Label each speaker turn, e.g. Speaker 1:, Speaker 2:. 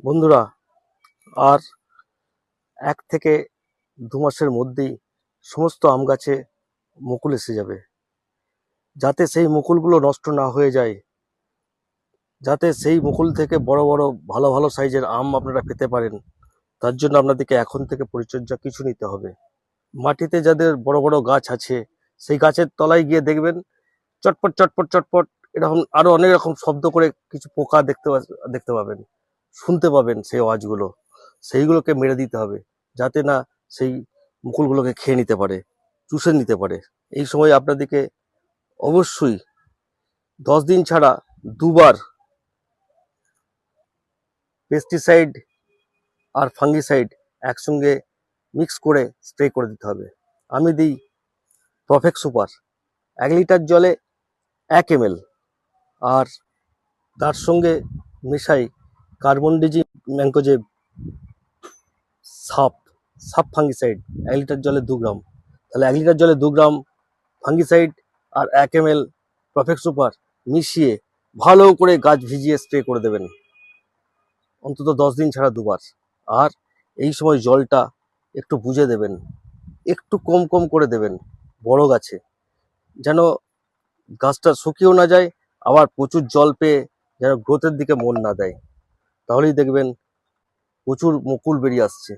Speaker 1: বন্ধুরা, আর 1 থেকে 2 মাসের মধ্যেই সমস্ত আম গাছে মুকুল এসে যাবে। যাতে সেই মুকুলগুলো নষ্ট না হয়ে যায়, যাতে সেই মুকুল থেকে বড় বড় ভালো ভালো সাইজের আম আপনারা পেতে পারেন, তার জন্য আপনাদেরকে এখন থেকে পরিচর্যা কিছু নিতে হবে। মাটিতে যাদের বড় বড় গাছ আছে, সেই গাছের তলায় গিয়ে দেখবেন চটপট চটপট চটপট এরকম আরো অনেক রকম শব্দ করে কিছু পোকা দেখতে পাবেন, শুনতে পাবেন সেই আওয়াজগুলো। সেইগুলোকে মেরে দিতে হবে, যাতে না সেই মুকুলগুলোকে খেয়ে নিতে পারে, চুষে নিতে পারে। এই সময় আপনাদেরকে অবশ্যই 10 দিন ছাড়া 2বার পেস্টিসাইড আর ফাঙ্গিসাইড একসঙ্গে মিক্স করে স্প্রে করে দিতে হবে। আমি দিই প্রফেক্ট সুপার 1 লিটার জলে 1 ml, আর তার সঙ্গে মেশাই কার্বনডিজিম ম্যাঙ্কোজেব সাপ সাপ ফাঙ্গিসাইড 1 লিটার জলে 2 গ্রাম। তাহলে 1 লিটার জলে 2 গ্রাম ফাঙ্গিসাইড আর 1 ml প্রফেক্ট সুপার মিশিয়ে ভালো করে গাছ ভিজিয়ে স্প্রে করে দেবেন, অন্তত 10 দিন ছাড়া 2বার। আর এই সময় জলটা একটু বুঝে দেবেন, একটু কম কম করে দেবেন বড় গাছে, যেন গাছটা শুকিয়েও না যায়, আবার প্রচুর জল পেয়ে যেন গ্রোথের দিকে মন না দেয়। তাহলেই দেখবেন প্রচুর মুকুল বেরিয়ে আসছে।